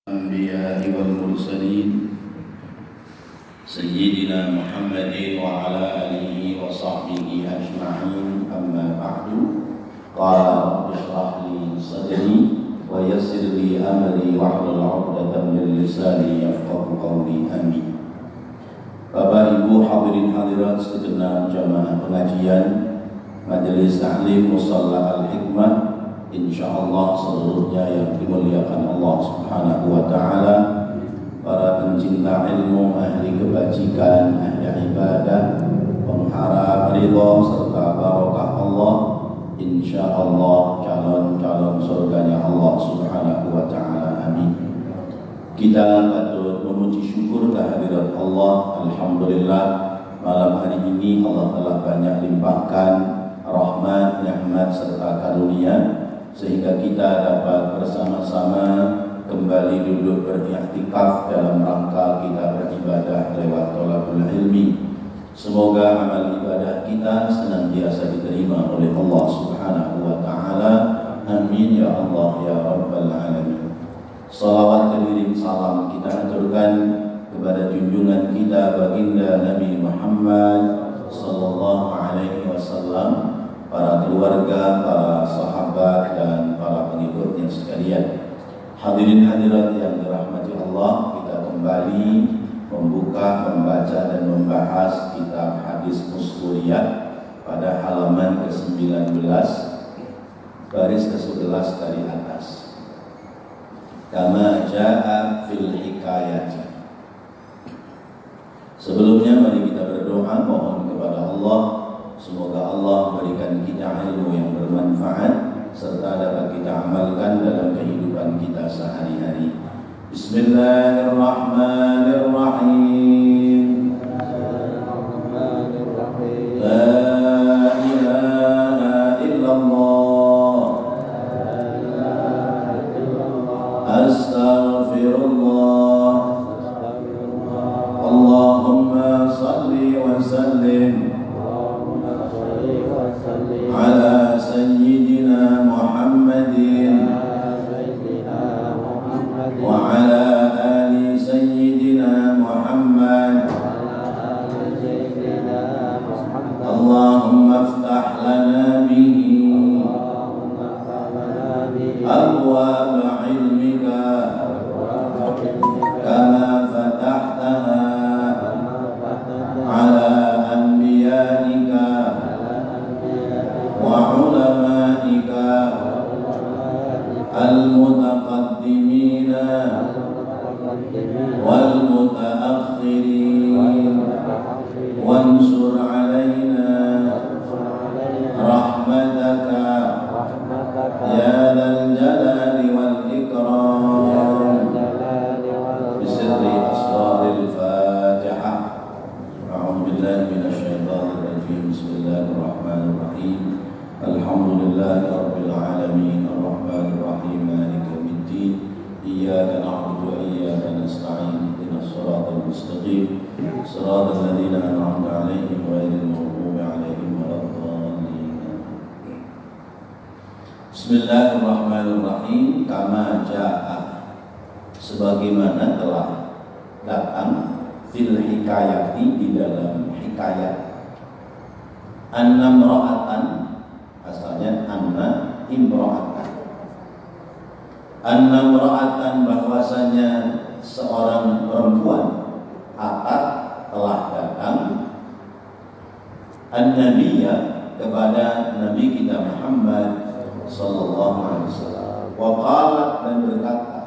الأنبياء والمرسلين سيدنا محمد وعلى آله وصحبه أجمعين أما بعد قال رب اشرح لي صدري ويسر لي أمري واحلل عقدة من لساني يفقهوا قولي آمين. Bapak Ibu hadirin hadirat segenap jamaah pengajian Majelis Ta'lim Musalla Al-Hikmah, insyaallah seluruhnya yang dimuliakan Allah Subhanahu wa taala, para pencinta ilmu, ahli kebajikan, ahli ibadah, pengharap ridha serta barokah Allah, insyaallah calon-calon surganya Allah Subhanahu wa taala. Amin. Kita patut memuji syukur kehadirat Allah. Alhamdulillah, malam hari ini Allah telah banyak limpahkan rahmat, nikmat serta karunia sehingga kita dapat bersama-sama kembali duduk beriktikaf dalam rangka kita beribadah lewat thalabul ilmi. Semoga amal ibadah kita senantiasa diterima oleh Allah Subhanahu wa taala. Amin ya Allah ya rabbal alamin. Salawat keliling salam kita aturkan kepada junjungan kita baginda Nabi Muhammad sallallahu alaihi wasallam, para keluarga, para sahabat dan para pengikutnya sekalian. Hadirin hadirat yang dirahmati Allah, kita kembali membuka, membaca dan membahas kitab Hadis Musturiyat pada halaman ke-19 baris ke-11 dari atas. Kama jaa fil hikayati. Sebelumnya mari kita berdoa mohon kepada Allah semoga Allah berikan kita ilmu yang bermanfaat serta dapat kita amalkan dalam kehidupan kita sehari-hari. Bismillahirrahmanirrahim. La ilaha illallah. Astaghfirullah. Allahumma salli wa sallim ala sayyidina Muhammadin wa ala ali sayyidina Muhammad. Allahumma aftah lana bihi abwaab ilmika kama fatahtaha ala anbiya'ika wa ulama'ika al-mutaqaddimina wal mutaakhirin wansur alaina rahmataka ya dzal jalali wal ikram. Bisirri asraril Fatihah. A'udzu billahi minasyaitonir rajim. Bismillahirrahmanirrahim. Alhamdulillahi rabbil alamin arrahmanir rahim maliki yaumiddin. Iyyaka na'budu wa iyyaka nasta'in. Ihdinas siratal mustaqim. Siratal ladzina an'amta 'alaihim ghairil maghdubi 'alaihim waladdallin. Bismillahirrahmanirrahim. Kama jaa, sebagaimana telah datang, fil hikayati, di dalam hikayat. Anna imra'atan, asalnya anna imra'atan. Anna imra'atan, bahwasanya seorang perempuan, atat, telah datang, an-nabiyya, kepada Nabi kita Muhammad sallallahu alaihi wasallam. Wa qalat, dan berkata,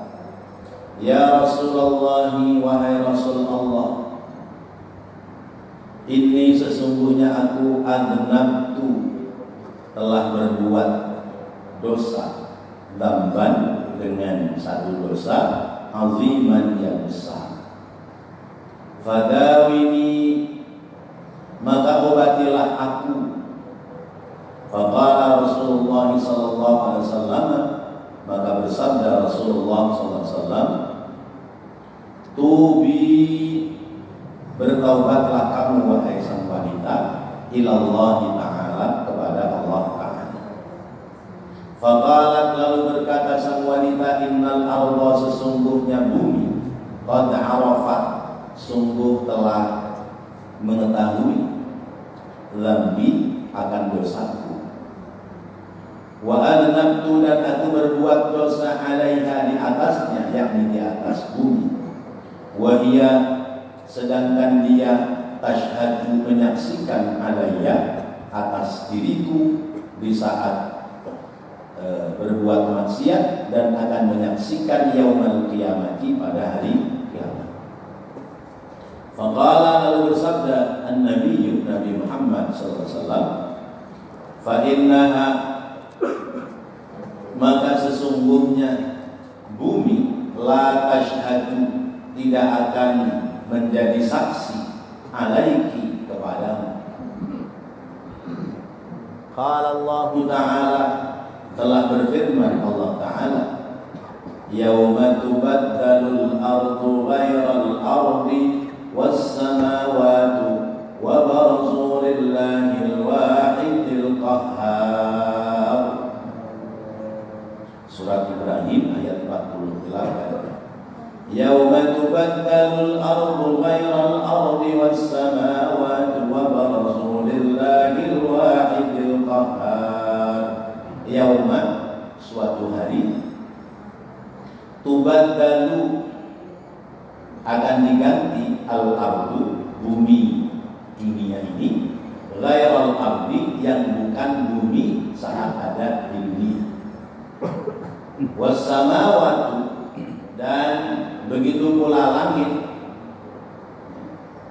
ya Rasulullah, wahai Rasul Allah, ini sesungguhnya aku adnabtu, telah berbuat dosa, dzamban, dengan satu dosa, aziman, yang besar. Fadawini, maka obatilah aku. Faqala Rasulullah sallallahu alaihi wasallam, maka bersabda Rasulullah sallallahu alaihi wasallam, tubi, bertaubatlah kamu wahai sang wanita, ilallahi ta'ala, kepada Allah Ta'ala. Faqalat, lalu berkata sang wanita, innal arda, sesungguhnya qad arafat, sungguh telah mengetahui, zambi, akan dosaku, wa adnabtu, dan aku berbuat dosa alaiha, di atasnya, yakni di atas bumi, wa hiya, sedangkan dia tashhadu, menyaksikan alaiya, atas diriku, di saat berbuat maksiat, dan akan menyaksikan yaumal qiyamati, pada hari kiamat. Faqala, lalu bersabda an-Nabi Muhammad SAW, fa innaha, maka sesungguhnya bumi, la tashhadu, tidak akan menjadi saksi, alaiki, kepadamu. Qala Allah Ta'ala, telah berfirman Allah Ta'ala, yauma tubaddalul ardu ghairal ardi was samawati wa barazu lillahil wahidil qahhar. Surat Ibrahim ayat 48. Yauma tubaddalul ardu ghairal ardi was samawati wa barazu lillahil wahidil qahhar. Yauma, suatu hari, tubaddalu, akan diganti, al-ardu, bumi dunia ini, ghairal ardi, yang bukan bumi saat ada di dunia, wassamawatu, dan begitu pula langit,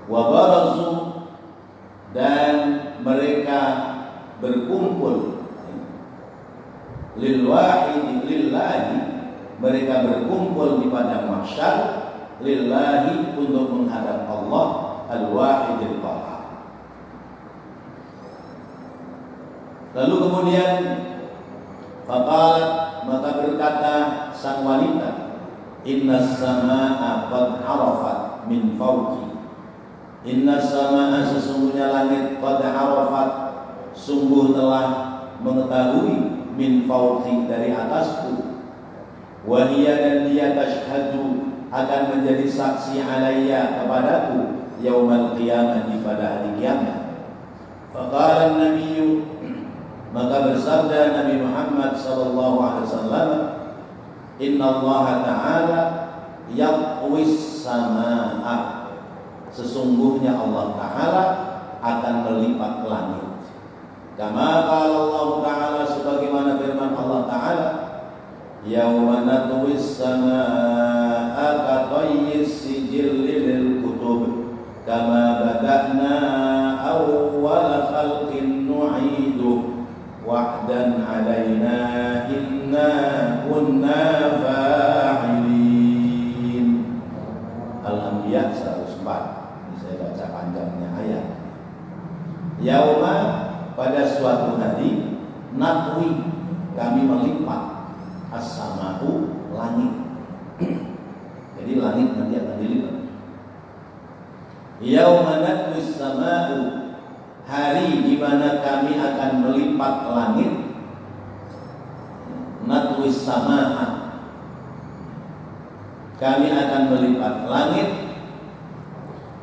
wa barazu, dan mereka berkumpul, lil wahid, lillahi, mereka berkumpul di padang mahsyar, lillahi, untuk menghadap Allah, al-wahidil qahhar. Lalu kemudian faqalat, maka berkata sang wanita, innas samaa'a qad arafat min fawqi, innas samaa'a, sesungguhnya langit, qad arafat, sungguh telah mengetahui, min fawqi, dari atasku, wa hiya, dan dia tashhadu, akan menjadi saksi alayya, kepadaku, yaumal qiyamah, pada hari kiamat. Faqala an-nabiyyu, maka bersabda Nabi Muhammad sallallahu alaihi wasallam, inna Allah ta'ala yaqwis samaa'a, sesungguhnya Allah Ta'ala akan melipat langit. Kama qala Allah Ta'ala, sebagaimana firman Allah Ta'ala, yauma natwis samaa'a katayyis sijilli lil kutub kama bada'na awwala khalqin nu'idu wa'dan 'alaina inna kunna fa'ilin. Al-Anbiya 104. Ini saya baca panjangnya ayat. Yauma, pada suatu hari, natwi, kami melipat, as-sama'u, langit. Jadi langit nanti akan dilipat. Yauma natwi as-sama'u, hari di mana kami akan melipat langit. Natwi as-sama'a, kami akan melipat langit.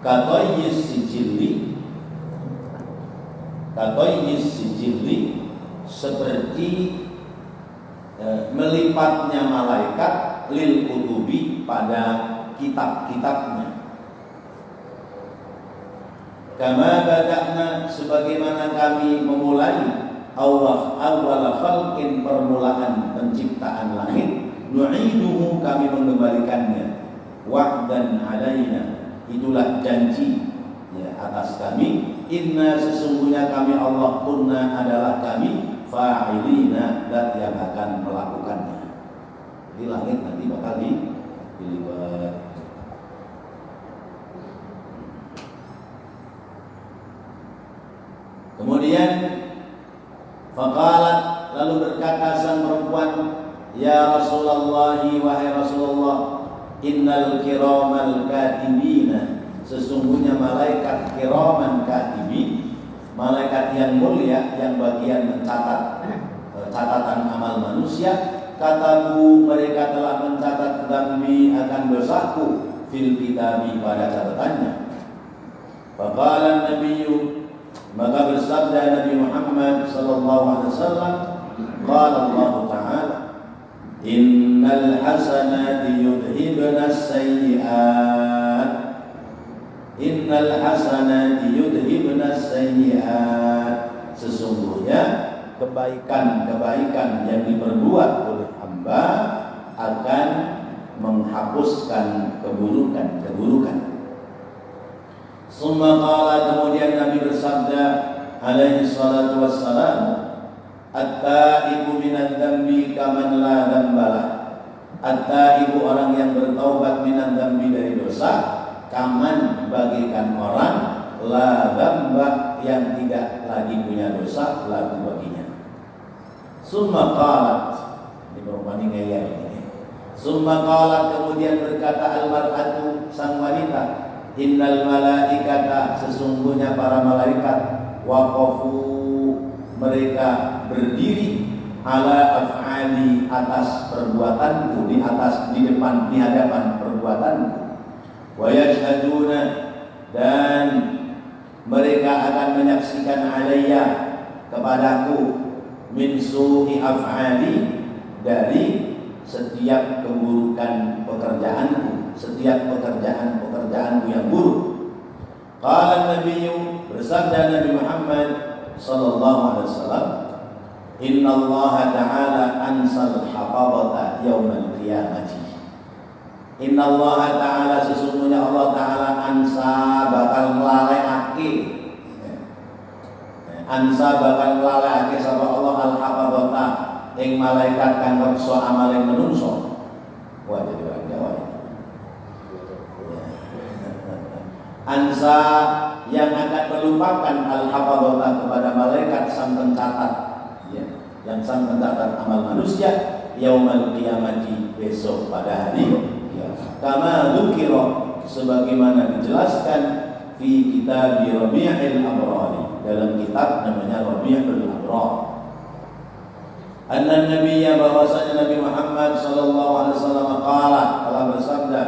Katoyis sijili, katoyis sijili, seperti melipatnya malaikat, lil kutubi, pada kitab-kitabnya. Kama bada'na, sebagaimana kami memulai, awal khalqin, permulaan penciptaan langit, nu'iduhu, kami mengembalikannya, wa'dan 'alaina, itulah janji, ya, atas kami, inna, sesungguhnya kami Allah, kunna, adalah kami, fa'ilina, dat, yang akan melakukannya. Jadi langit nanti bakal dilipat. Kemudian faqalat, lalu berkata sang perempuan, ya Rasulullah, wahai Rasulullah, innal kiramal katibina, sesungguhnya malaikat kiraman katibin, malaikat yang mulia, yang bagian mencatat catatan amal manusia, kataku, mereka telah mencatat dambi, akan dosaku, fil kitabi pada catatannya. Faqala Nabiyyu, maka bersabda Nabi Muhammad sallallahu alaihi wasallam, qala Allah Ta'ala, innal hasanati yudhibna as-sayyi'at, innal hasanati yudhibna as-sayyi'at, sesungguhnya kebaikan-kebaikan yang diperbuat oleh hamba akan menghapuskan keburukan-keburukan. Summa qala, kemudian Nabi bersabda alaihi salatu wassalam, at-taibu minadz dzambi kaman la dzambalah. At-taibu, orang yang bertaubat minadz dzambi dari dosa, kaman bagikan orang la dzamba, yang tidak lagi punya dosa lagi baginya. Summa qalat, ini berumani ngeyel ini. Summa qalat, kemudian berkata al-mar'atu, sang wanita, innal malaikata, sesungguhnya para malaikat, waqafu, mereka berdiri, ala af'ali, atas perbuatanku, di depan, di hadapan perbuatanku. Wa yashhaduna, dan mereka akan menyaksikan alayya, kepadaku, min su'i af'ali, dari setiap keburukan pekerjaanku, setiap pekerjaanku yang buruk. Qala Nabiyyu, bersabda Nabi Muhammad sallallahu alaihi wasallam, innallaha ta'ala ansal hafadata yaumal qiyamati. Innallaha ta'ala, sesungguhnya Allah Ta'ala, ansa, bakal melalaiake, ansa bakal melalaiake sapa Allah al-hafadata, ing malaikat kang reksa amal ing menungso. Wah, jadi orang Jawa ini. Ansa, yang akan melupakan al-hafadata, kepada malaikat sang pencatat, ya, yang sang pencatat amal manusia, yaumal qiyamati, besok pada hari kiamat. Kama dzukira, sebagaimana dijelaskan fi kitab Rabi'il Abrar, dalam kitab namanya Rabi'ul Abrar. Anna Nabiyya, bahwasanya Nabi Muhammad sallallahu alaihi wasallam qala, telah bersabda,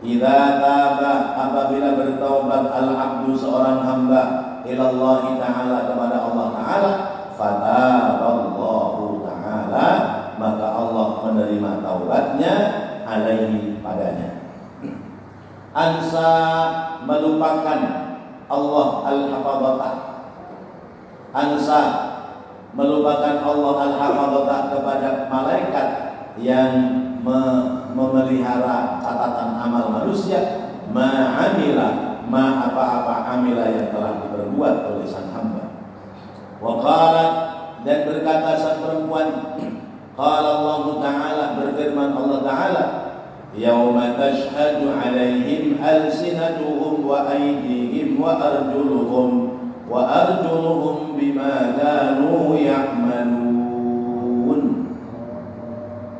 idza taba, apabila bertaubat al-abdu, seorang hamba, ilallahi ta'ala, kepada Allah Ta'ala, fataballahu ta'ala, maka Allah menerima taubatnya, alaihi, padanya. Ansa, melupakan Allah al-hafadhatah, ansa, melupakan Allah al-hafadhatah, kepada malaikat yang memelihara catatan amal manusia, ma'amila, apa-apa amila yang telah diperbuat oleh sang hamba. Wa qalat, dan berkata sang perempuan, qala Allah Ta'ala, berfirman Allah Ta'ala, yauma tashhadu alaihim alsinatuhum wa aydihim wa arjuluhum bima kanu ya'malun.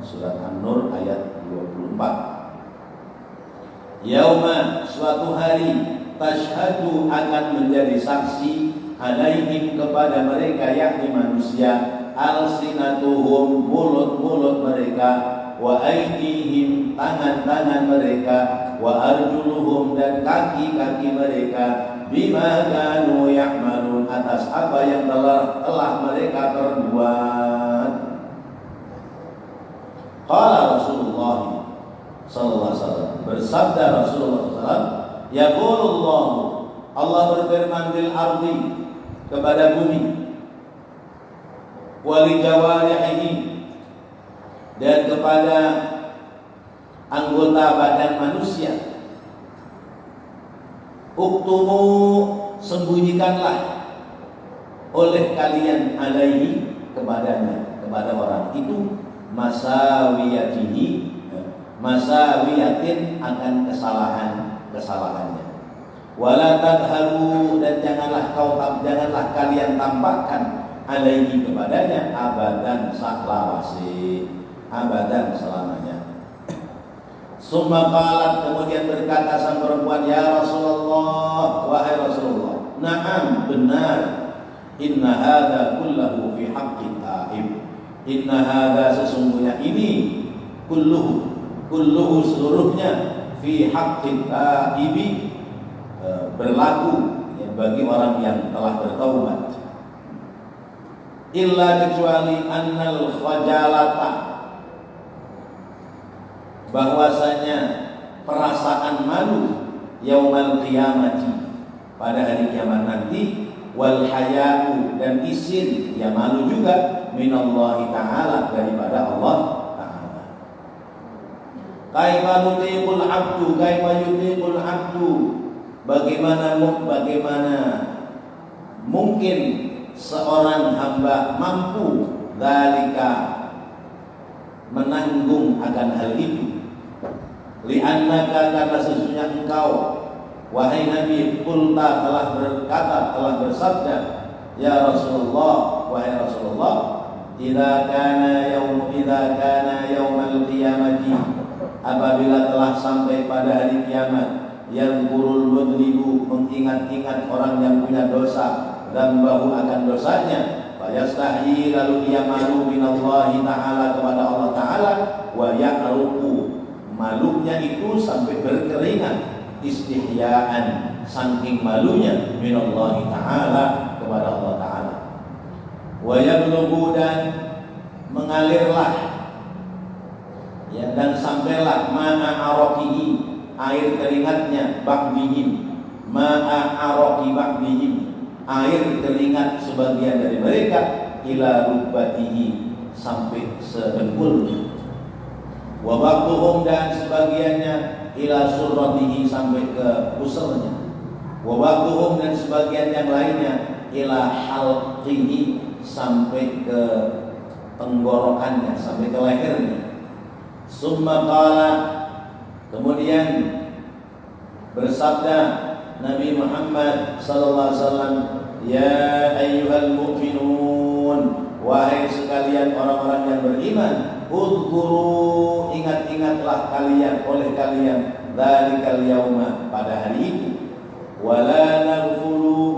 Surat An-Nur ayat 24. Yauma, suatu hari, tashhadu, akan menjadi saksi, alaihim, kepada mereka, yakni manusia, alsinatuhum, mulut-mulut mereka, wa aydihim, tangan-tangan mereka, wa arjuluhum, dan kaki-kaki mereka, bima kanu ya'malun, atas apa yang telah mereka perbuat. Qala Rasulullah sallallahu alaihi wasallam, bersabda Rasulullah sallallahu alaihi wasallam, yaqulullah, Allah berfirman, bil ardi, kepada bumi, wali jawarihi, dan kepada anggota badan manusia, uktumu, sembunyikanlah oleh kalian, alaihi, kepadanya, kepada orang itu, masawiyatihi, masawiyatin, akan kesalahannya. Wala tadharu, dan janganlah kalian tampakkan, alaihi, kepadanya, abadan saklawasi, abadan selamanya. Summa qalat, kemudian berkata sang perempuan, ya Rasulullah, wahai Rasulullah, na'am, benar, inna hadza kullahu fi haqqil ta'ib, inna hadza, sesungguhnya ini, kulluhu seluruhnya, fi haqqit taibi berlaku ya, bagi orang yang telah bertaubat. Illa kecuali annal khajalata, bahwasanya perasaan malu yaumal qiyamati, pada hari kiamat nanti, wal haya'u, dan isin ya malu juga, minallahi ta'ala, daripada Allah ta'ala. Kaifa yutiqul abdu, bagaimana mungkin seorang hamba mampu dzalika, menanggung akan hal itu. Li'annaka, karena sesungguhnya engkau wahai Nabi, qulta, telah berkata, telah bersabda, ya Rasulullah, wahai Rasulullah, idza kana yaumal qiyamati, apabila telah sampai pada hari kiamat, yang kurul mudribu, mengingat-ingat orang yang punya dosa, dan bahu akan dosanya, fayastahi, lalu dia malu minallahi ta'ala, kepada Allah ta'ala, wa ya'ruku, malunya itu sampai berkeringat, istihyaan, saking malunya, minallahi ta'ala, kepada Allah ta'ala, wa yablughu, dan mengalirlah ya, dan sampailah ma'a araqihi, air keringatnya, ba'dihim, ma'a araqi ba'dihim, air keringat sebagian dari mereka, ila rubbatihi, sampai sedengkulnya, wa ba'duhum, dan sebagiannya, ila surratihi, sampai ke pusernya, wa ba'duhum, dan sebagian yang lainnya, ila halqihi, sampai ke tenggorokannya, sampai ke lehernya. Summa qala, kemudian bersabda Nabi Muhammad sallallahu alaihi wasallam, ya ayyuhal mu'minun, wahai sekalian orang-orang yang beriman, udhkuru, ingat-ingatlah kalian, oleh kalian, dzalikal yauma, pada hari itu, wala naghfulu,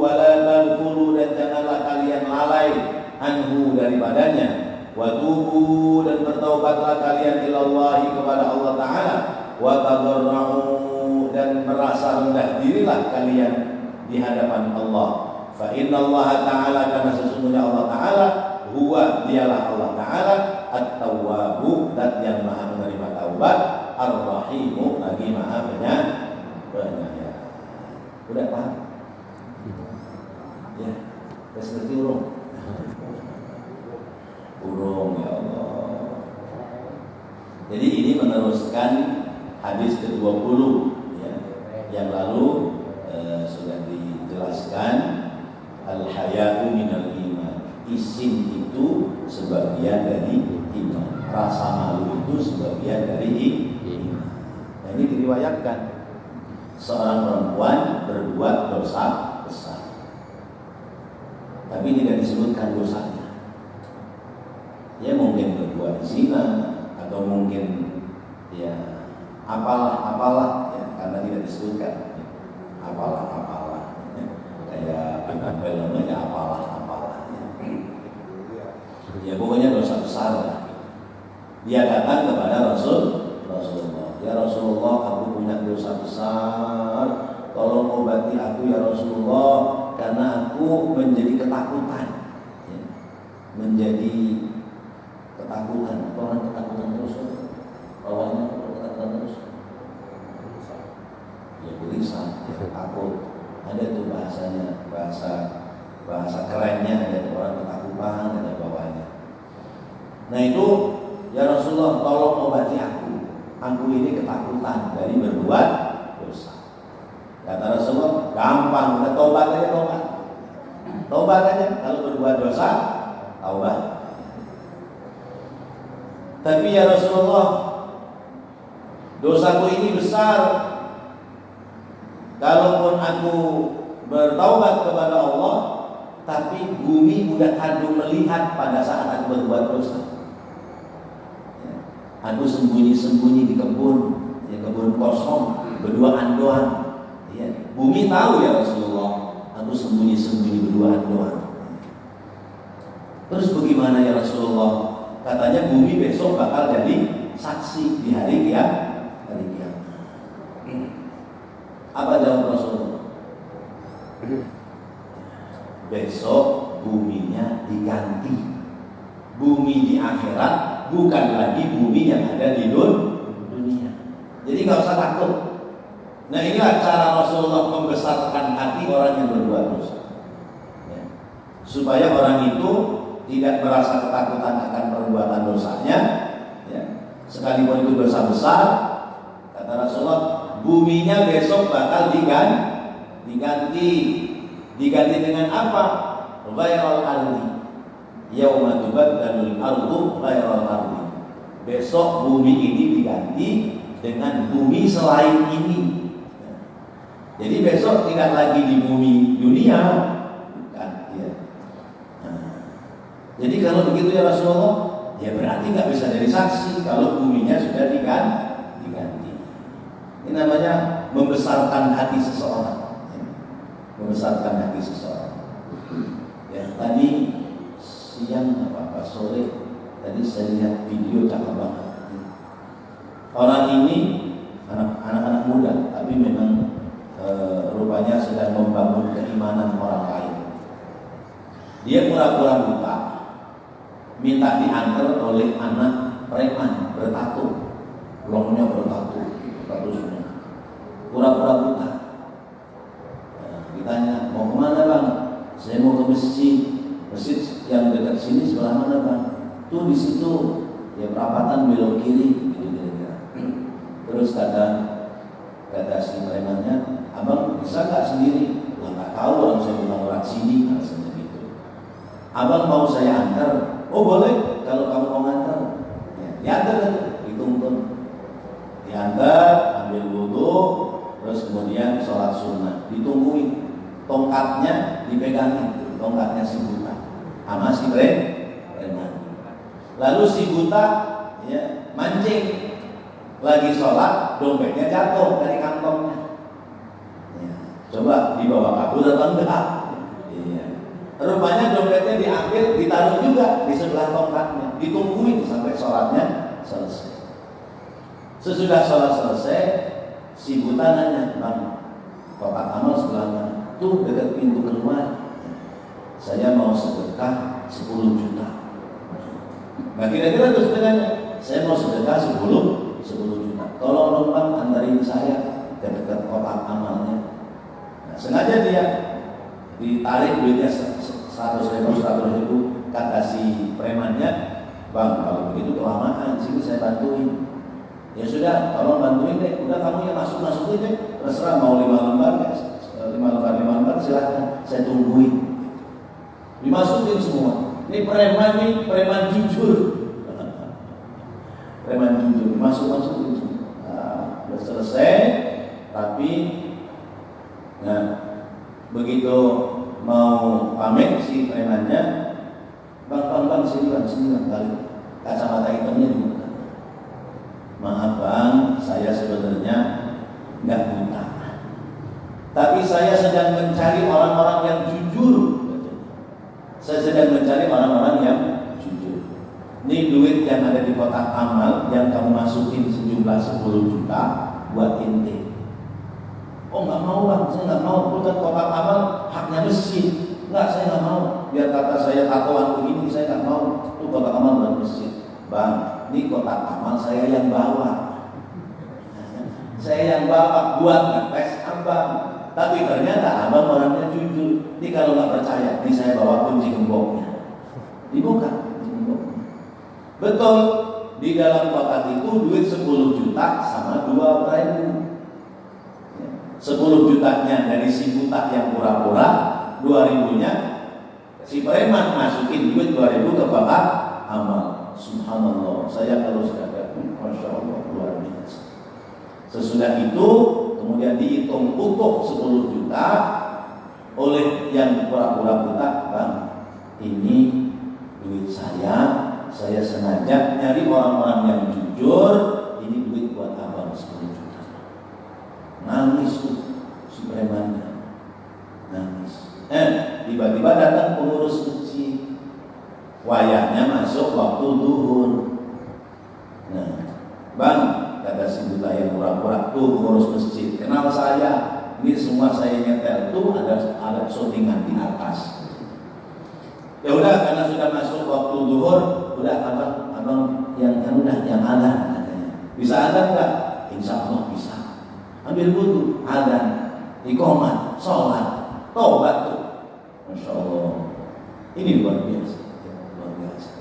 dan janganlah kalian lalai, anhu, daripadanya, wa tubu, dan bertaubatlah kalian ilallahi, kepada Allah ta'ala, wa tadarra'u, dan merasa rendah dirilah kalian di hadapan Allah. Fa innallaha ta'ala, karena sesungguhnya Allah ta'ala, huwa, dialah Allah ta'ala, at-tawwabu, zat yang maha menerima taubat, ar-rahimu, lagi maha penyayang. Udah paham? Ya, terus ngerti urung? Urung, ya Allah. Jadi ini meneruskan hadis ke-20 ya, yang lalu sudah dijelaskan, al-haya'u minal iman, isim itu sebagian dari iman, rasa malu itu sebagian dari iman. Nah, ini diriwayatkan seorang perempuan berbuat dosa besar, tapi tidak disebutkan dosanya. Ya mungkin berbuat zina, atau mungkin ya apalah ya, karena tidak disebutkan apalah ya. Kayak film-film aja apalah ya, pokoknya dosa besar lah. Dia datang kepada Rasulullah, ya Rasulullah, aku punya dosa besar, tolong obati aku ya Rasulullah, karena aku menjadi ketakutan ya. Menjadi ketakutan, orang ketakutan terus, awalnya ketakutan terus, ya gelisah, ya takut. Ada tuh bahasanya, bahasa kerennya, ada orang ketakutan, ada bawahnya. Nah itu, ya Rasulullah, tolong obati aku ini ketakutan dari berbuat dosa. Kata Rasulullah, gampang, udah tobat aja, kalau berbuat dosa, taubat. Tapi ya Rasulullah, dosaku ini besar. Kalaupun aku bertaubat kepada Allah, tapi bumi udah kandung melihat pada saat aku berbuat dosa. Aku sembunyi-sembunyi di kebun, ya kebun kosong, berduaan doang. Ya, bumi tahu ya Rasulullah, aku sembunyi-sembunyi berduaan doang. Terus bagaimana ya Rasulullah? Katanya bumi besok bakal jadi saksi di hari kiamat. Apa jawab Rasulullah? Besok buminya diganti. Bumi di akhirat bukan lagi bumi yang ada di dunia. Jadi nggak usah takut. Nah, inilah cara Rasulullah membesarkan hati orang yang berbuat dosa, ya. Supaya orang itu tidak merasa ketakutan akan perbuatan dosanya, ya. Sekalipun itu dosa besar, kata Rasulullah, buminya besok bakal diganti dengan apa? Ghairal ardi. Yauma tubaddalul ardu ghairal ardi. Besok bumi ini diganti dengan bumi selain ini. Jadi besok tidak lagi di bumi dunia, bukan, ya. Jadi kalau begitu ya Rasulullah, ya berarti nggak bisa jadi saksi kalau buminya sudah diganti. Ini namanya membesarkan hati seseorang, ya. Membesarkan hati seseorang. Ya, tadi siang apa sore tadi saya lihat video cakep banget. Orang ini anak-anak muda, tapi memang rupanya sedang membangun keimanan orang lain. Dia pura-pura buta, minta diantar oleh anak preman bertato, longnya bertato semua. Pura-pura buta. Ditanya, mau kemana bang? Saya mau ke masjid yang dekat sini sebelah mana bang? Tuh di situ, ya perapatan belok kiri, gitu kira-kira. Terus kata si premannya, abang bisa nggak sendiri? Lah nggak tahu, orang saya bukan orang sini, alasannya gitu. Abang mau saya antar? Oh boleh, kalau kamu mau antar. Ya, diantar, dituntun. Diantar, ambil wudu, terus kemudian sholat sunnah. Ditungguin, tongkatnya dipegangin, tongkatnya si buta, sama si preman. Lalu si buta, ya, mancing. Lagi sholat, dompetnya jatuh dari kantongnya. Ya, coba dibawa kabur atau enggak? Iya. Rupanya dompetnya diambil, ditaruh juga di sebelah tongkatnya, ditungguin sampai sholatnya selesai. Sesudah sholat selesai, si buta nanya, bang, kotak amal sebelah mana? Tuh dekat pintu keluar. Saya mau sedekah 10 juta. Nah kira-kira terus dengannya, saya mau sedekah 10 juta. Tolong dong bang, antarin saya ke dekat kotak amalnya. Nah, sengaja dia ditarik duitnya 100.000, kata si premannya, bang kalau begitu kelamaan, sini saya bantuin. Ya sudah, tolong bantuin deh. Udah kamu yang masukin deh, terserah mau 5 lembar silahkan, saya tungguin. Dimasukin semua. Ini preman jujur. Preman jujur, masukin semua. Nah, udah selesai, tapi nah begitu mau pamit si premannya, bang sini balik. Kacamata hitamnya di muka. Maaf bang, saya sebenarnya nggak buta, tapi saya sedang mencari orang-orang yang jujur. Saya sedang mencari orang-orang yang jujur. Ini duit yang ada di kotak amal yang kamu masukin sejumlah 10 juta buat inti. Oh nggak mau bang, saya nggak mau. Bukan kotak amal haknya masjid. Nggak, saya nggak mau. Biar kata saya tatoan begini, saya nggak mau. Itu kotak amal buat masjid. Bang, ini kotak amal saya yang bawa. Saya yang bawa buat ngetes abang. Tapi ternyata abang orangnya jujur. Ini kalau nggak percaya, ini saya bawa kunci gemboknya. Dibuka kunci gemboknya. Betul, di dalam kotak itu duit 10 juta sama 2.000. 10 jutanya dari si buta yang pura-pura, 2.000-nya si preman masukin duit 2.000 ke kotak amal. Subhanallah, saya kalau sudah Masya Allah, luar biasa. Sesudah itu kemudian dihitung utuh 10 juta oleh yang pura-pura buta. Bang, ini duit saya sengaja nyari orang-orang yang jujur. Ini duit buat abang 10 juta. Nangis tuh si premannya, nangis. Tiba-tiba datang pengurus masjid. Wayahnya masuk waktu duhur. Nah, bang, kata si buta yang pura-pura, tuh pengurus masjid, kenal saya. ini semua saya nyetel tuh ada syutingan di atas. Ya udah, karena sudah masuk waktu zuhur, udah abang yang azan katanya. Bisa azan nggak? Insya Allah bisa. Ambil wudu, azan, iqamah, sholat, tobat tuh. Masya Allah. Ini luar biasa, luar biasa.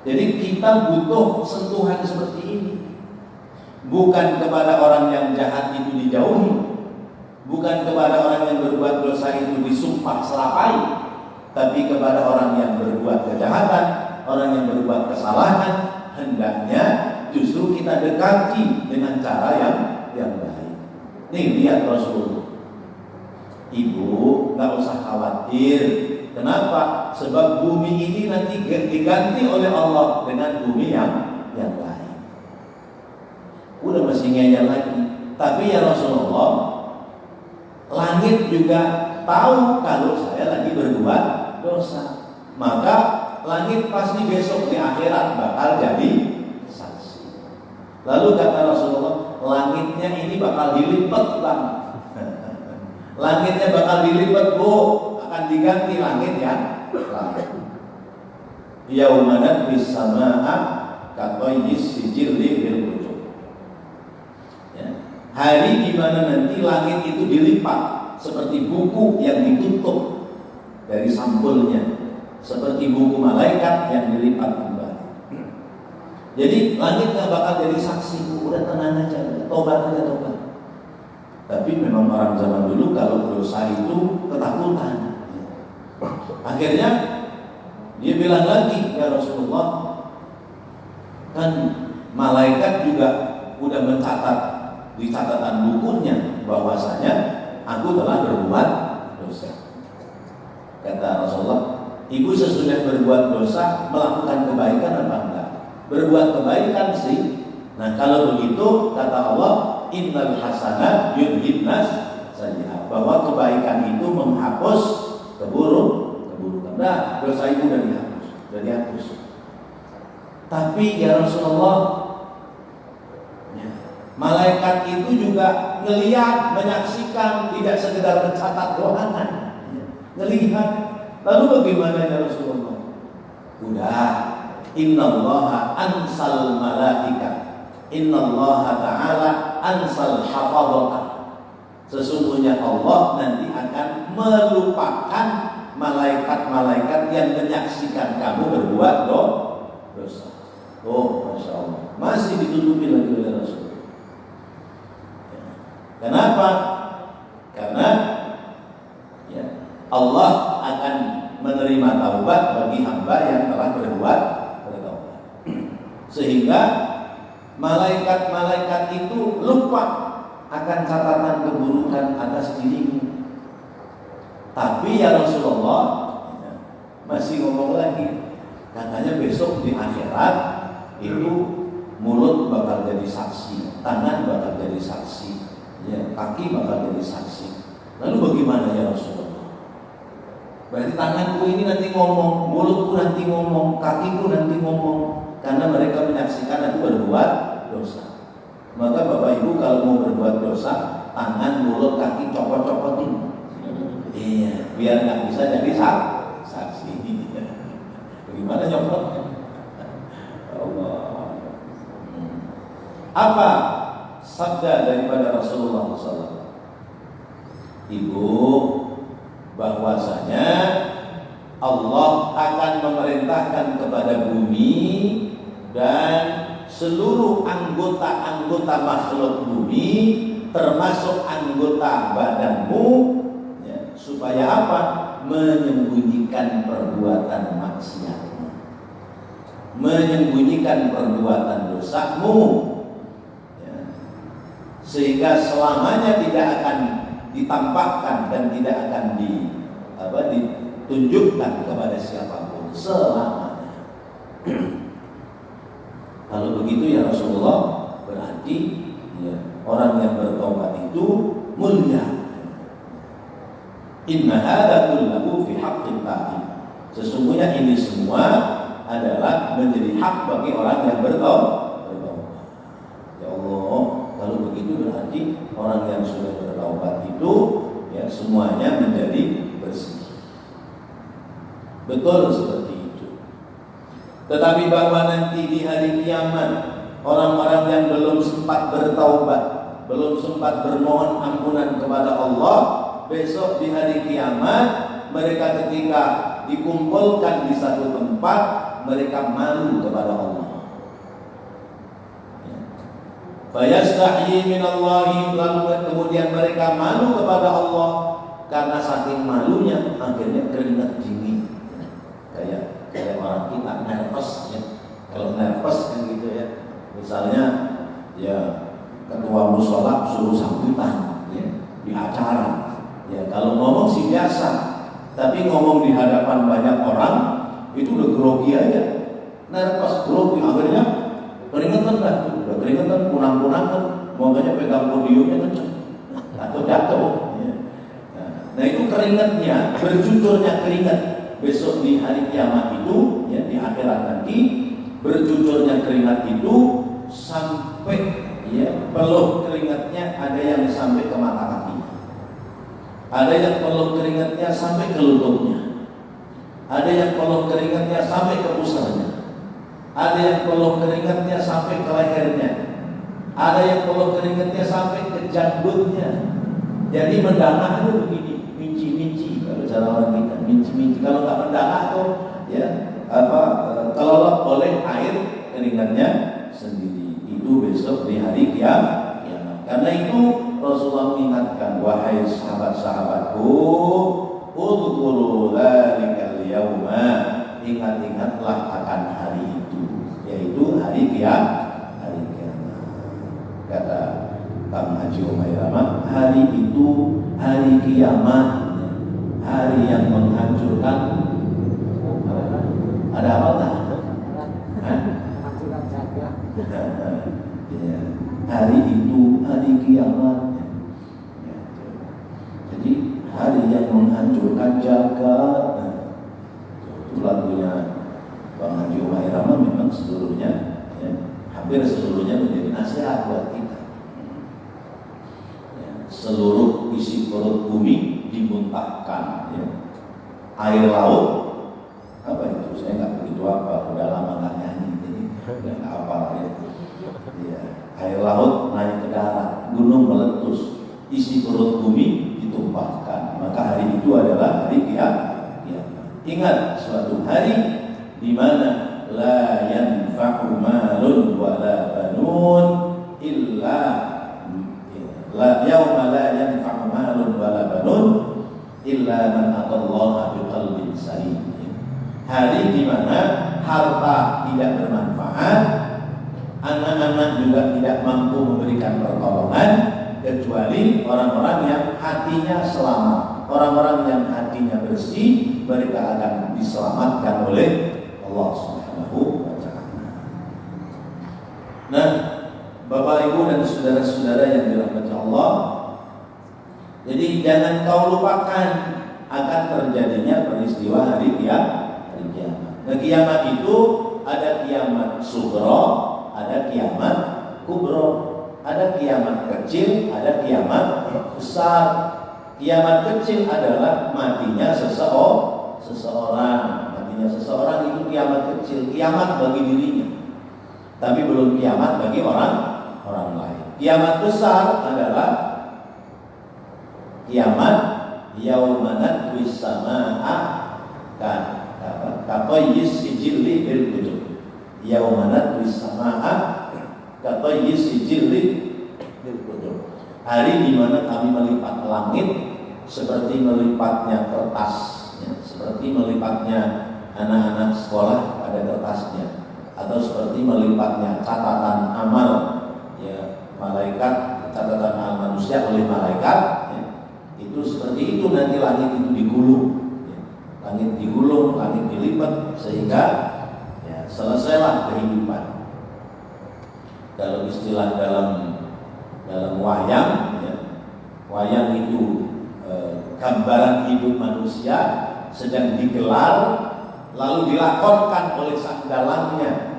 Jadi kita butuh sentuhan seperti ini. Bukan kepada orang yang jahat itu dijauhi, bukan kepada orang yang berbuat dosa itu disumpah serapai, tapi kepada orang yang berbuat kejahatan, orang yang berbuat kesalahan, hendaknya justru kita dekati dengan cara yang baik. Nih lihat Rasulullah. Ibu nggak usah khawatir. Kenapa? Sebab bumi ini nanti diganti oleh Allah dengan bumi yang lain. Udah masih ngeyel lagi. Tapi ya Rasulullah, langit juga tahu kalau saya lagi berbuat dosa. Maka langit pasti besok di akhirat bakal jadi saksi. Lalu kata Rasulullah, langitnya ini bakal dilipat bang. Langitnya bakal dilipat bu, akan diganti langit yang lain. Yaumana bisama'a katoyis sijil lil wujud. Hari di mana nanti langit itu dilipat seperti buku yang ditutup dari sampulnya, seperti buku malaikat yang dilipat kembali. Jadi langit nggak bakal jadi saksi. Udah tenang aja, tobat aja tobat. Tapi memang orang zaman dulu kalau dosa itu ketakutan. Akhirnya dia bilang lagi, ya Rasulullah, kan malaikat juga udah mencatat di catatan bukunya bahwasanya aku telah berbuat dosa. Kata Rasulullah, ibu sesudah berbuat dosa melakukan kebaikan apa enggak? Berbuat kebaikan sih. Nah kalau begitu kata Allah, innal hasanat yudhibnas sayyi'at, bahwa kebaikan itu menghapus keburukan. Nah dosa itu udah dihapus. Tapi ya Rasulullah, malaikat itu juga ngelihat, menyaksikan, tidak sekedar mencatat doang, ngelihat. Lalu bagaimana ya Rasulullah? Udah, innallaha ansal malaikat, innallaha ta'ala ansal hafadhah. Sesungguhnya Allah nanti akan melupakan malaikat-malaikat yang menyaksikan kamu berbuat dosa. Oh, Masya Allah, masih ditutupi lagi oleh Rasul. Kenapa? Karena ya, Allah akan menerima taubat bagi hamba yang telah berbuat bertaubat. Sehingga malaikat-malaikat itu lupa akan catatan keburukan atas dirinya. Tapi ya Rasulullah ya, masih ngomong lagi, katanya besok di akhirat itu mulut bakal jadi saksi, tangan bakal jadi saksi, ya, kaki bakal jadi saksi. Lalu bagaimana ya Rasulullah? Berarti tanganku ini nanti ngomong, mulutku nanti ngomong, kakiku nanti ngomong, karena mereka menyaksikan aku berbuat dosa. Maka Bapak Ibu kalau mau berbuat dosa, tangan, mulut, kaki copot-copotin. Iya, biar nggak bisa jadi saksi. Bagaimana nyopotnya? Allah. Apa sabda daripada Rasulullah SAW? Ibu, bahwasanya Allah akan memerintahkan kepada bumi dan seluruh anggota-anggota makhluk bumi, termasuk anggota badanmu, ya, supaya apa? Menyembunyikan perbuatan maksiatmu, menyembunyikan perbuatan dosamu, ya, sehingga selamanya tidak akan ditampakkan dan tidak akan ditunjukkan kepada siapapun selamanya. Kalau begitu ya Rasulullah, berarti ya, orang yang bertobat itu mulia. Inna hadza kullahu fi haqqil ta'im. Sesungguhnya ini semua adalah menjadi hak bagi orang yang bertobat. Ya Allah, kalau begitu berarti orang orang-orang yang sudah bertaubat itu ya semuanya menjadi bersih. Betul seperti itu. Tetapi bahwa nanti di hari kiamat orang-orang yang belum sempat bertaubat, belum sempat bermohon ampunan kepada Allah, besok di hari kiamat mereka ketika dikumpulkan di satu tempat, mereka malu kepada Allah. Fayastahyi minallahi, lalu kemudian mereka malu kepada Allah karena saking malunya akhirnya keringat dingin. Kayak orang kita nervous ya. Kalau nervous kan gitu ya. Misalnya ya ketua mushola suruh sambutan ya, di acara. Ya kalau ngomong sih biasa, tapi ngomong di hadapan banyak orang itu udah grogi aja. Nervous, grogi, akhirnya keringetan kan, udah keringetan, punang-punangan, makanya pegang podiumnya kenceng atau jatuh. Ya. Nah itu keringatnya, bercucurnya keringat besok di hari kiamat itu, ya di akhirat nanti, bercucurnya keringat itu sampai ya peluh keringatnya ada yang sampai ke mata kaki, ada yang peluh keringatnya sampai ke lututnya, ada yang peluh keringatnya sampai ke pusarnya. Ada yang peluh keringatnya sampai ke lehernya, ada yang peluh keringatnya sampai ke janggutnya. Jadi mendalam itu begini, minci-minci kalau cara orang kita, minci-minci. Kalau nggak mendalam tuh ya kelolok oleh air keringatnya sendiri. Itu besok di hari kiamat. Karena itu Rasulullah mengingatkan, wahai sahabat-sahabatku, udhkuru dzalikal yauma, ingat-ingatlah akan hari itu, yaitu hari kiamat. Kata Kang Haji Umairama, hari itu hari kiamat, hari yang menghancurkan. Ada apa tak? Hari itu hari kiamat. Jadi hari yang menghancurkan jagat. Itu lagunya Bang Haji Umairama memang seluruhnya ya, hampir seluruhnya menjadi nasihat buat kita. Ya, seluruh isi perut bumi dimuntahkan ya. Air laut apa itu? Saya nggak begitu apa, udah lama nggak nyanyi jadi nggak apa ya. Ya, air laut naik ke darat, gunung meletus, isi perut bumi ditumpahkan. Maka hari itu adalah hari kiamat. Ingat suatu hari di mana la yanfa'u malun wa la banun illa yauma la yanfa'u malun wa la banun illa man atallaha biqalbin salim. Hari di mana harta tidak bermanfaat, anak-anak juga tidak mampu memberikan pertolongan kecuali orang-orang yang hatinya selamat. Orang-orang yang hatinya bersih, mereka akan diselamatkan oleh Allah Subhanahu wa Ta'ala. Nah, Bapak Ibu dan saudara-saudara yang dirahmati Allah, jadi jangan kau lupakan akan terjadinya peristiwa hari kiamat. Nah, kiamat itu ada kiamat sugro, ada kiamat kubro, ada kiamat kecil, ada kiamat besar. Kiamat kecil adalah matinya seseorang. Matinya seseorang itu kiamat kecil, kiamat bagi dirinya, tapi belum kiamat bagi orang lain. Kiamat besar adalah kiamat yaumanat wisama'a katoyis sijilli bil kutub. Yaumanat wisama'a katoyis sijilli bil kutub. Hari di mana kami melipat langit seperti melipatnya kertas, ya, seperti melipatnya anak-anak sekolah pada kertasnya, atau seperti melipatnya catatan amal, ya, malaikat, catatan amal manusia oleh malaikat, ya, itu seperti itu nanti langit itu digulung, ya, langit digulung, langit dilipat sehingga ya, selesailah kehidupan. Kalau istilah dalam wayang, ya, wayang itu gambaran hidup manusia sedang digelar, lalu dilakonkan oleh sang dalangnya,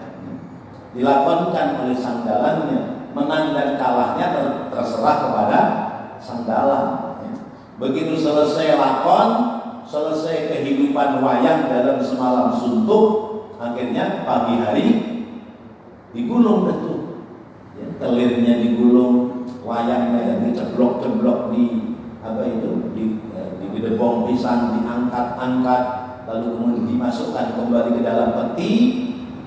menang dan kalahnya terserah kepada sang dalang. Begitu selesai lakon, selesai kehidupan wayang dalam semalam suntuk, akhirnya pagi hari digulung betul. Ya, telirnya digulung, wayangnya yang diceblok-ceblok di apa itu di gedebong pisang diangkat-angkat, lalu kemudian dimasukkan kembali ke dalam peti,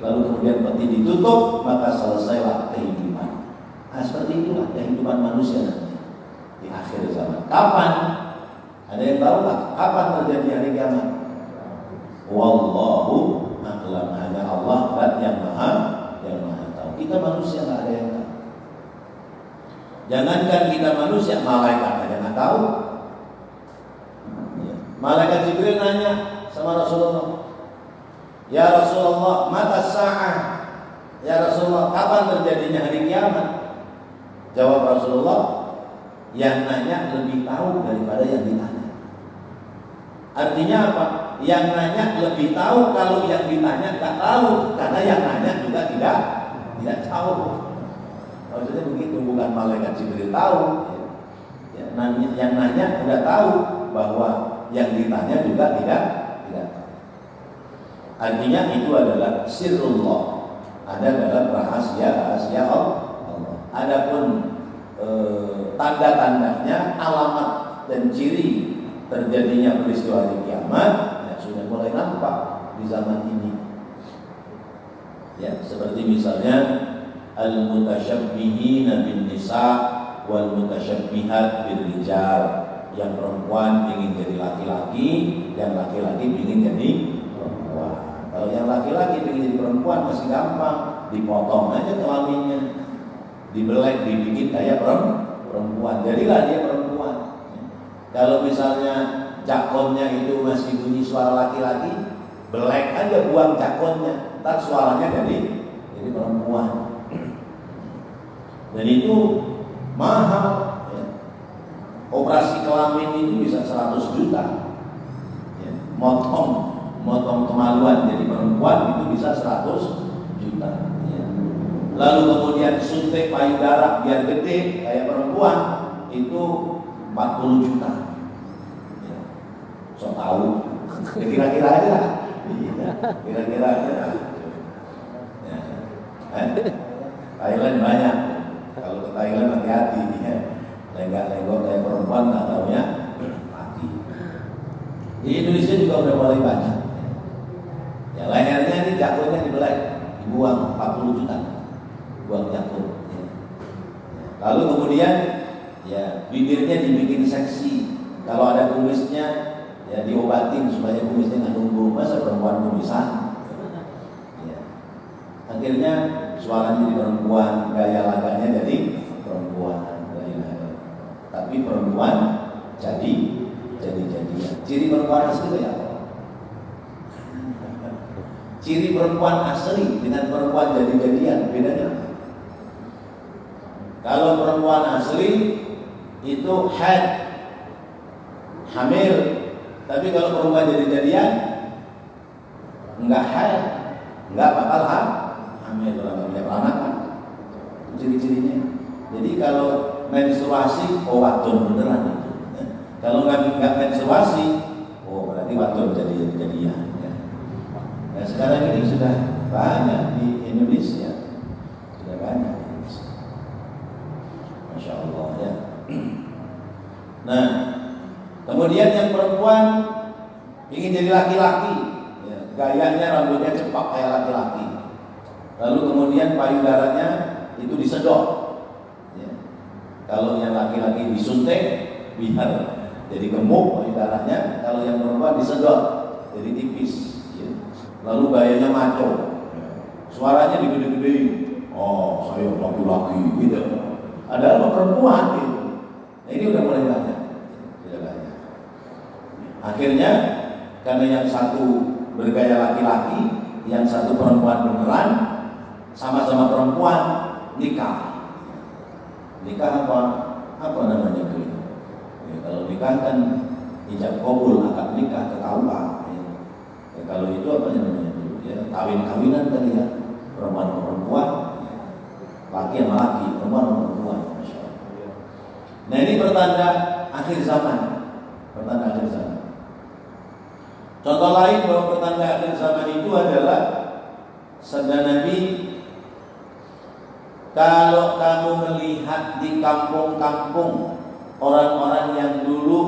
lalu kemudian peti ditutup, maka selesailah kehidupan. Nah, seperti itulah kehidupan manusia nanti di akhir zaman. Kapan? Ada yang tahu tak? Kapan terjadi hari kiamat? Wallahu a'lam, hanya Allah yang maha tahu. Kita manusia nggak ada yang tahu. Jangankan kita manusia, malaikat aja nggak tahu. Malaikat Jibril nanya sama Rasulullah, ya Rasulullah, mata sa'ah? Ya Rasulullah, kapan terjadinya hari kiamat? Jawab Rasulullah, yang nanya lebih tahu daripada yang ditanya. Artinya apa? Yang nanya lebih tahu kalau yang ditanya nggak tahu, karena yang nanya juga tidak tahu. Maksudnya begitu, bukan malaikat Jibril tahu. Ya, yang nanya udah tahu bahwa yang ditanya juga tidak tahu. Artinya itu adalah sirrullah, ada dalam rahasia Allah. Adapun tanda-tandanya, alamat dan ciri terjadinya peristiwa hari kiamat ya, sudah mulai nampak di zaman ini. Ya, seperti misalnya al-mutasyabbihina bin nisa wal mutasyabbihat bir rijal. Yang perempuan ingin jadi laki-laki, yang laki-laki ingin jadi perempuan. Kalau yang laki-laki ingin jadi perempuan masih gampang, dipotong aja kelaminnya, dibelek, dibikin kayak perempuan, jadilah dia perempuan. Kalau misalnya jakonnya itu masih bunyi suara laki-laki, belek aja, buang jakonnya, ntar suaranya jadi perempuan. Dan itu mahal. Operasi kelamin itu bisa 100 juta. Ya, motong kemaluan jadi perempuan itu bisa 100 juta. Ya. Lalu kemudian suntik payudara biar gede kayak perempuan itu 40 juta. Ya. So tahu. Ya, kira-kira aja. Kira-kira aja. Ya. Thailand banyak. Kalau ke Thailand hati-hati ya. Lenggak-lenggok kayak perempuan, nggak taunya mati. Di Indonesia juga udah mulai banyak. Ya, lehernya ini jakonnya dibelek, dibuang 40 juta, buang jakun. Ya. Lalu kemudian ya bibirnya dibikin seksi. Kalau ada kumisnya ya diobatin supaya kumisnya nggak numbuh. Masa perempuan kumisan? Ya. Akhirnya suaranya jadi perempuan, gaya laganya jadi perempuan. Tapi perempuan jadi-jadian. Ciri perempuan asli ya? Ciri perempuan asli dengan perempuan jadi-jadian bedanya. Kalau perempuan asli itu haid, hamil. Tapi kalau perempuan jadi-jadian enggak haid, enggak bakal hamil, orang punya peranakan. Ciri-cirinya. Jadi kalau menstruasi, oh wadon beneran itu. Kalau nggak menstruasi, oh berarti wadon jadian. Ya. Nah sekarang ini sudah banyak di Indonesia, sudah banyak. Masya Allah ya. Nah kemudian yang perempuan ingin jadi laki-laki, ya, gayanya rambutnya cepak kayak laki-laki. Lalu kemudian payudaranya itu disedot. Kalau yang laki-laki disuntik biar jadi gemuk payudaranya, kalau yang perempuan disedot jadi tipis. Ya. Lalu gayanya maco, suaranya digede-gede. Oh, saya laki-laki gitu. Ada apa perempuan gitu. Nah, ini udah mulai banyak. Akhirnya karena yang satu bergaya laki-laki, yang satu perempuan beneran, sama-sama perempuan nikah. Nikah apa namanya itu? Ya, kalau nikah kan ijab kabul, akad nikah ketahuan. Ya, kalau itu apa namanya itu? Ya, kawin-kawinan tadi ya, perempuan-perempuan. laki sama laki, perempuan sama perempuan. Masya Allah. Nah ini pertanda akhir zaman, pertanda akhir zaman. Contoh lain bahwa pertanda akhir zaman itu adalah sabda Nabi, kalau kamu melihat di kampung-kampung orang-orang yang dulu,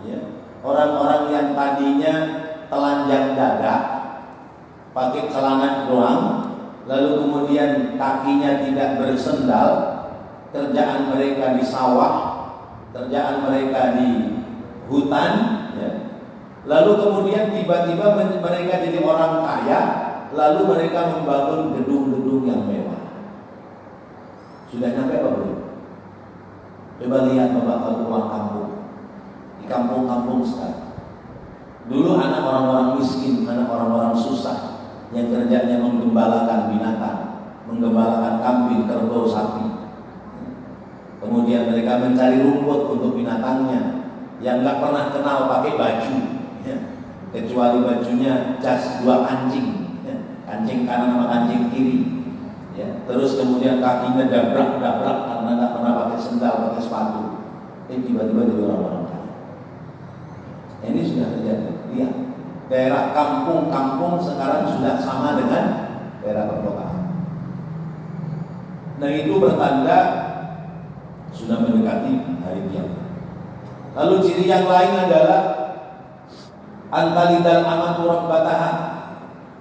ya, orang-orang yang tadinya telanjang dada, pakai celana doang, lalu kemudian kakinya tidak bersendal, kerjaan mereka di sawah, kerjaan mereka di hutan, ya. Lalu kemudian tiba-tiba mereka jadi orang kaya, lalu mereka membangun gedung-gedung yang mewah. Sudah nyampe apa belum? Coba lihat Bapak kalau pulang kampung, di kampung-kampung sekarang. Dulu anak orang-orang miskin, anak orang-orang susah, yang kerjanya menggembalakan binatang, menggembalakan kambing, kerbau, sapi. Kemudian mereka mencari rumput untuk binatangnya, yang nggak pernah kenal pakai baju, ya, kecuali bajunya jas 2 kancing, ya, kancing kanan sama kancing kiri, ya. Terus kemudian kakinya dabrak-dabrak karena nggak pernah pakai sendal, pakai sepatu. Tiba-tiba jadi orang-orang kaya. Ini sudah terjadi. Lihat, daerah kampung-kampung sekarang sudah sama dengan daerah perkotaan. Nah itu bertanda sudah mendekati hari kiamat. Lalu ciri yang lain adalah antalidal amatu rabbataha.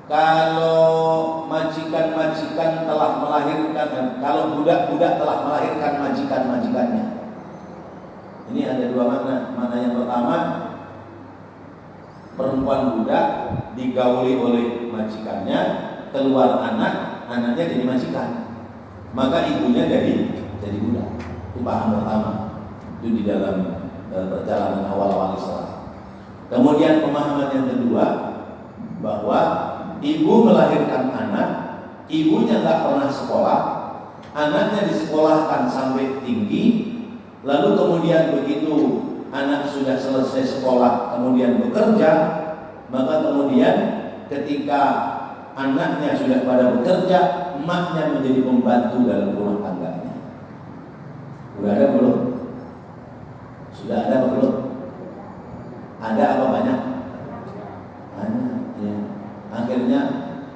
Kalau majikan-majikan telah melahirkan, kalau budak-budak telah melahirkan majikan-majikannya. Ini ada 2 makna. Makna yang pertama, perempuan budak digauli oleh majikannya, keluar anak, anaknya jadi majikan, maka ibunya jadi budak. Itu paham pertama. Itu di dalam perjalanan awal-awal Islam. Kemudian pemahaman yang kedua, bahwa ibu melahirkan anak, ibunya nggak pernah sekolah, anaknya disekolahkan sampai tinggi, lalu kemudian begitu anak sudah selesai sekolah, kemudian bekerja, maka kemudian ketika anaknya sudah pada bekerja, emaknya menjadi pembantu dalam rumah tangganya. Sudah ada belum? Sudah ada apa belum? Ada apa banyak? Banyak, ya. Akhirnya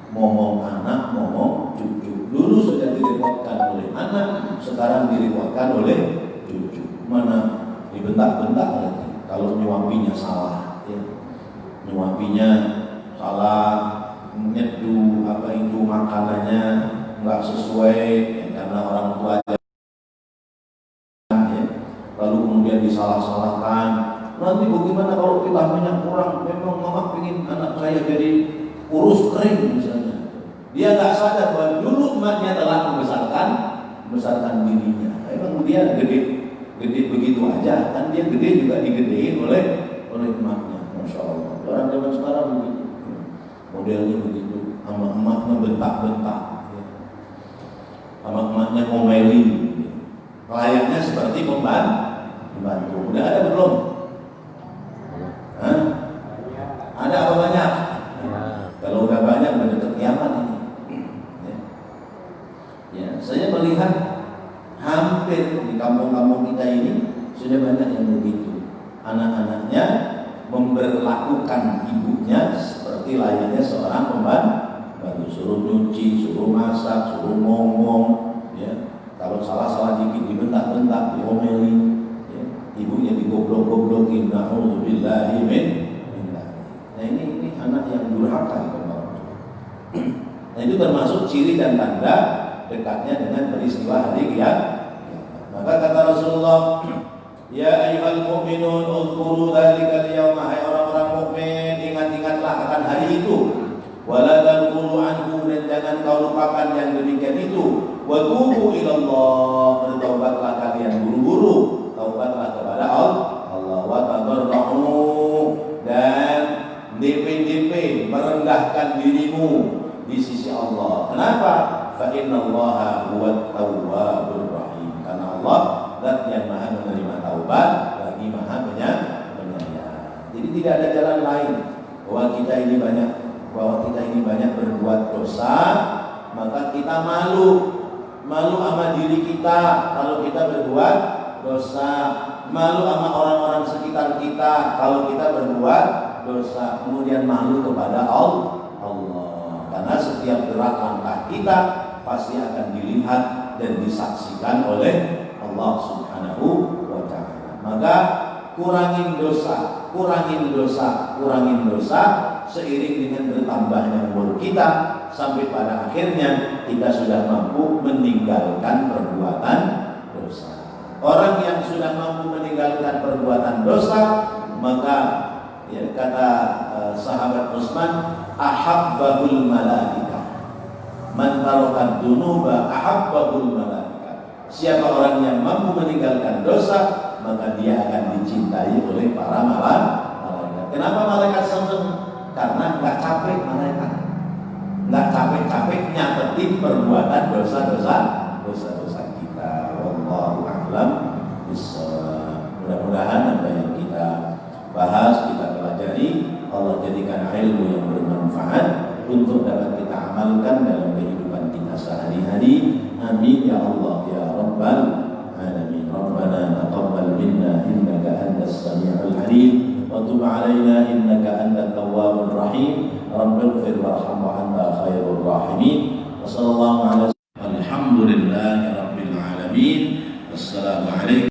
momong anak, momong cucu. Dulu sudah direpotkan oleh anak, sekarang direpotkan oleh cucu. Mana dibentak-bentak lagi kalau nyuapinya salah, ya. Nyuapinya salah, nyeduh apa itu makanannya nggak sesuai, ya, karena orang tua aja, ya. Lalu kemudian disalah-salahkan. Nanti bagaimana kalau vitaminnya kurang? Memang mama ingin anak saya jadi kurus kering misalnya. Dia nggak sadar bahwa dulu emaknya telah membesarkan dirinya. Emang dia gede begitu aja, kan dia gede juga digedein oleh emaknya. Masya Allah. Orang zaman sekarang begitu, modelnya begitu, sama emaknya bentak-bentak, ya. Sama emaknya ngomelin, layaknya seperti pembantu. Udah ada belum? Hah? Ada apa banyak? Ya. Kalau udah banyak udah dekat kiamat ini. Ya, saya melihat hampir di kampung-kampung kita ini sudah banyak yang begitu. Anak-anaknya memperlakukan ibunya seperti layaknya seorang pembantu, suruh nyuci, suruh masak, suruh ngomong, ya. Kalau salah-salah dikit dibentak-bentak, diomelin, ya. Ibunya digoblok-goblokin. Na'udzubillahi min. Nah ini anak yang durhaka kepada orang tua. Nah itu termasuk ciri dan tanda dekatnya dengan peristiwa hari kiamat. Maka kata Rasulullah, ya ayyuhal mu'minun uzkuru dzalikal yauma, hai orang-orang mukmin, ingat-ingatlah akan hari itu. Wala taqulu anhu, dan jangan kau lupakan yang demikian itu. Wa tubu ilallah, bertaubatlah kalian buru-buru, taubatlah kepada Allah. Wa tadarra'u, dan DP merendahkan dirimu di sisi Allah. Kenapa? Fa innallaha huwat tawwabur rahim. Karena Allah zat yang maha menerima taubat lagi maha penyayang. Jadi tidak ada jalan lain bahwa kita ini banyak berbuat dosa, maka kita malu malu sama diri kita kalau kita berbuat dosa, malu sama orang-orang sekitar kita kalau kita berbuat dosa, kemudian malu kepada Allah. Karena setiap gerak langkah kita pasti akan dilihat dan disaksikan oleh Allah Subhanahu wa Ta'ala. Maka kurangin dosa, kurangin dosa, kurangin dosa seiring dengan bertambahnya umur kita, sampai pada akhirnya kita sudah mampu meninggalkan perbuatan dosa. Orang yang sudah mampu meninggalkan perbuatan dosa, maka ya, kata sahabat Utsman, ahabbahul malaika. Man taraka dzunuba ahabbahul malaika. Siapa orang yang mampu meninggalkan dosa, maka dia akan dicintai oleh para malaikat. Kenapa malaikat senang? Karena nggak capek malaikat, nggak capek-capek nyatetin perbuatan dosa-dosa kita. Wallahu a'lam bishawab. Mudah-mudahan apa yang kita bahas, kita pelajari, Allah jadikan ilmu yang bermanfaat untuk dapat kita amalkan dalam kehidupan kita sehari-hari. Amin ya Allah ya Rabbal alamin. Rabbana taqabbal minna innaka antas samiul alim wa tub alaina innaka antat tawwabur rahim. Rabbighfir warham wa anta khairur rahimin. Wa sallallahu ala alhamdulillahi rabbil alamin. Wassalamu alaikum.